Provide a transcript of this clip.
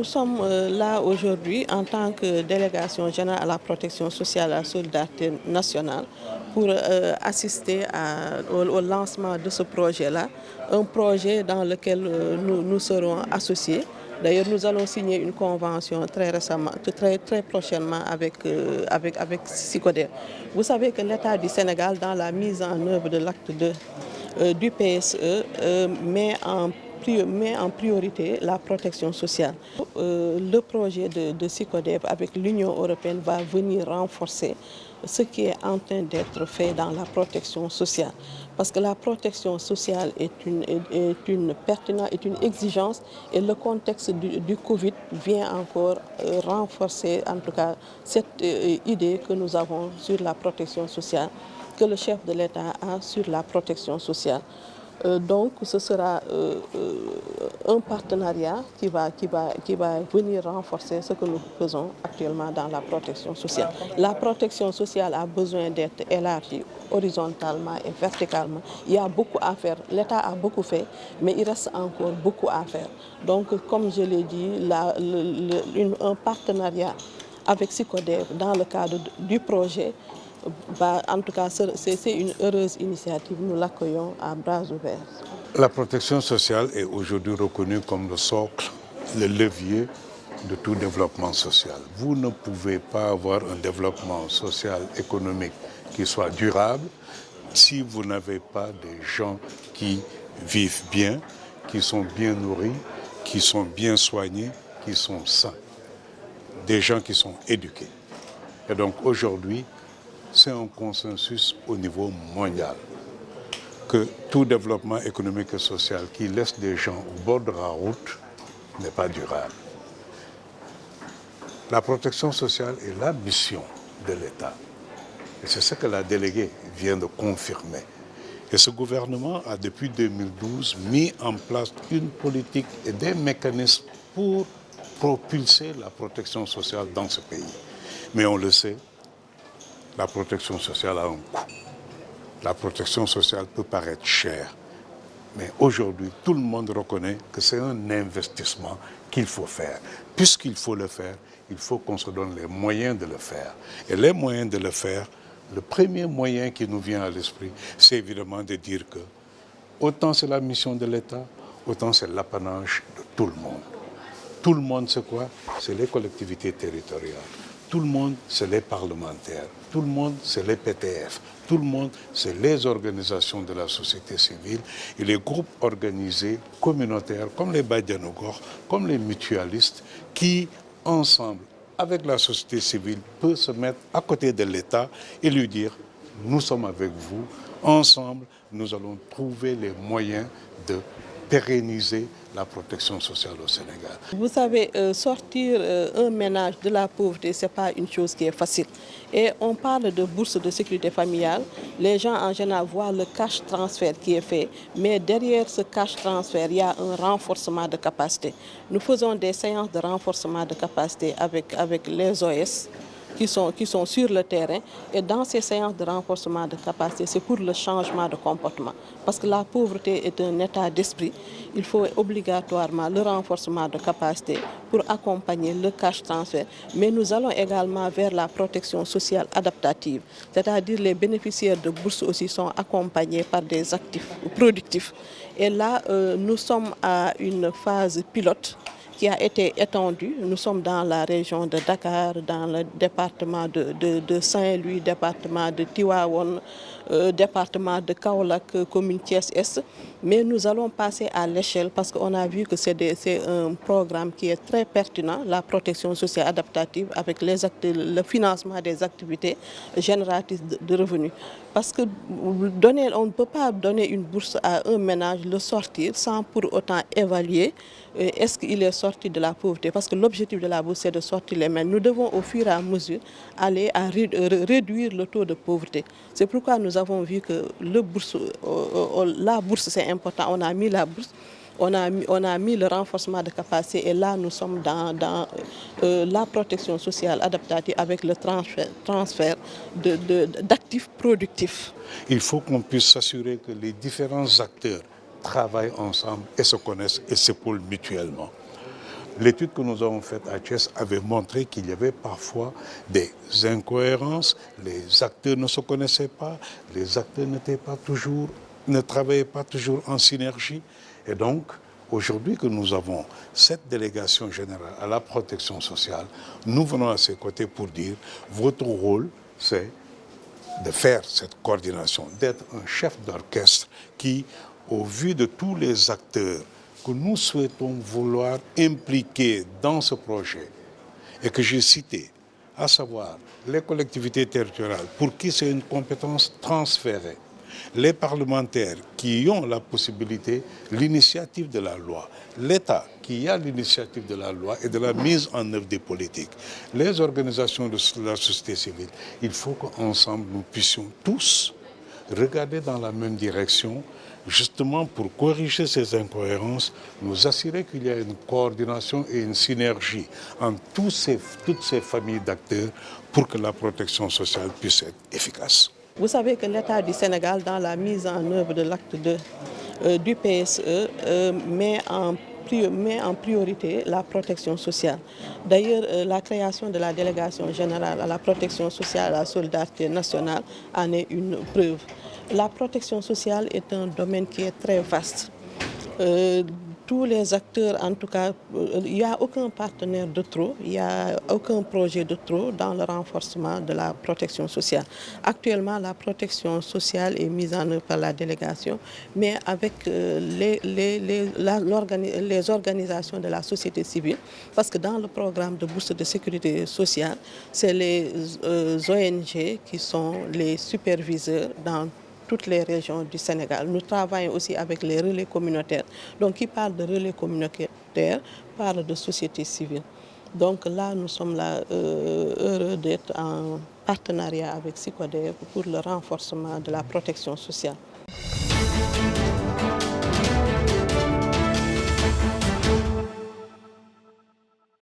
Nous sommes là aujourd'hui en tant que délégation générale à la protection sociale et à la solidarité nationale pour assister au lancement de ce projet-là, un projet dans lequel nous serons associés. D'ailleurs, nous allons signer une convention très récemment, très prochainement avec SICODER. Vous savez que l'État du Sénégal, dans la mise en œuvre de l'acte 2 du PSE, met en priorité la protection sociale. Le projet de SICODEP avec l'Union européenne va venir renforcer ce qui est en train d'être fait dans la protection sociale. Parce que la protection sociale est une pertinence, est une exigence et le contexte du Covid vient encore renforcer en tout cas cette idée que nous avons sur la protection sociale, que le chef de l'État a sur la protection sociale. Donc ce sera un partenariat qui va venir renforcer ce que nous faisons actuellement dans la protection sociale. La protection sociale a besoin d'être élargie horizontalement et verticalement. Il y a beaucoup à faire. L'État a beaucoup fait, mais il reste encore beaucoup à faire. Donc comme je l'ai dit, un partenariat avec SICODER dans le cadre du projet, en tout cas, c'est une heureuse initiative. Nous l'accueillons à bras ouverts. La protection sociale est aujourd'hui reconnue comme le socle, le levier de tout développement social. Vous ne pouvez pas avoir un développement social, économique qui soit durable si vous n'avez pas des gens qui vivent bien, qui sont bien nourris, qui sont bien soignés, qui sont sains. Des gens qui sont éduqués. Et donc aujourd'hui, c'est un consensus au niveau mondial que tout développement économique et social qui laisse des gens au bord de la route n'est pas durable. La protection sociale est la mission de l'État. Et c'est ce que la déléguée vient de confirmer. Et ce gouvernement a depuis 2012 mis en place une politique et des mécanismes pour propulser la protection sociale dans ce pays. Mais on le sait, la protection sociale a un coût. La protection sociale peut paraître chère. Mais aujourd'hui, tout le monde reconnaît que c'est un investissement qu'il faut faire. Puisqu'il faut le faire, il faut qu'on se donne les moyens de le faire. Et les moyens de le faire, le premier moyen qui nous vient à l'esprit, c'est évidemment de dire que autant c'est la mission de l'État, autant c'est l'apanage de tout le monde. Tout le monde, c'est quoi? C'est les collectivités territoriales. Tout le monde, c'est les parlementaires. Tout le monde, c'est les PTF. Tout le monde, c'est les organisations de la société civile et les groupes organisés communautaires comme les Badianogor, comme les mutualistes qui, ensemble, avec la société civile, peuvent se mettre à côté de l'État et lui dire « nous sommes avec vous, ensemble, nous allons trouver les moyens de pérenniser la protection sociale au Sénégal. » Vous savez, sortir un ménage de la pauvreté, ce n'est pas une chose qui est facile. Et on parle de bourse de sécurité familiale. Les gens en général voient le cash transfert qui est fait, mais derrière ce cash transfert, il y a un renforcement de capacité. Nous faisons des séances de renforcement de capacité avec les OS. Qui sont sur le terrain. Et dans ces séances de renforcement de capacité, c'est pour le changement de comportement. Parce que la pauvreté est un état d'esprit. Il faut obligatoirement le renforcement de capacité pour accompagner le cash transfert. Mais nous allons également vers la protection sociale adaptative. C'est-à-dire les bénéficiaires de bourses aussi sont accompagnés par des actifs productifs. Et là, nous sommes à une phase pilote qui a été étendue. Nous sommes dans la région de Dakar, dans le département de Saint-Louis, département de Tivaouane, département de Kaolack, commune Thiès-Est. Mais nous allons passer à l'échelle parce qu'on a vu que c'est un programme qui est très pertinent, la protection sociale adaptative avec le financement des activités génératrices de revenus. Parce que on ne peut pas donner une bourse à un ménage, le sortir sans pour autant évaluer est-ce qu'il est sorti de la pauvreté. Parce que l'objectif de la bourse, c'est de sortir les ménages. Nous devons au fur et à mesure aller à réduire le taux de pauvreté. C'est pourquoi nous avons vu que la bourse, c'est important. On a mis la bourse. On a mis le renforcement de capacité et là nous sommes dans la protection sociale adaptative avec le transfert d'actifs productifs. Il faut qu'on puisse s'assurer que les différents acteurs travaillent ensemble et se connaissent et s'épaulent mutuellement. L'étude que nous avons faite à Thiès avait montré qu'il y avait parfois des incohérences, les acteurs ne se connaissaient pas, les acteurs ne travaillaient pas toujours en synergie. Et donc, aujourd'hui que nous avons cette délégation générale à la protection sociale, nous venons à ses côtés pour dire votre rôle, c'est de faire cette coordination, d'être un chef d'orchestre qui, au vu de tous les acteurs que nous souhaitons vouloir impliquer dans ce projet et que j'ai cité, à savoir les collectivités territoriales pour qui c'est une compétence transférée, les parlementaires qui ont la possibilité, l'initiative de la loi, l'État qui a l'initiative de la loi et de la mise en œuvre des politiques, les organisations de la société civile, il faut qu'ensemble nous puissions tous regarder dans la même direction, justement pour corriger ces incohérences, nous assurer qu'il y a une coordination et une synergie entre toutes ces familles d'acteurs pour que la protection sociale puisse être efficace. Vous savez que l'État du Sénégal, dans la mise en œuvre de l'acte 2 du PSE, met en priorité la protection sociale. D'ailleurs, la création de la délégation générale à la protection sociale et à la solidarité nationale en est une preuve. La protection sociale est un domaine qui est très vaste. Tous les acteurs, en tout cas, il n'y a aucun partenaire de trop, il n'y a aucun projet de trop dans le renforcement de la protection sociale. Actuellement, la protection sociale est mise en œuvre par la délégation, mais avec les organisations de la société civile, parce que dans le programme de bourse de sécurité sociale, c'est les ONG qui sont les superviseurs dans toutes les régions du Sénégal. Nous travaillons aussi avec les relais communautaires. Donc, qui parle de relais communautaires parle de société civile. Donc là, nous sommes là, heureux d'être en partenariat avec SYCODEV pour le renforcement de la protection sociale.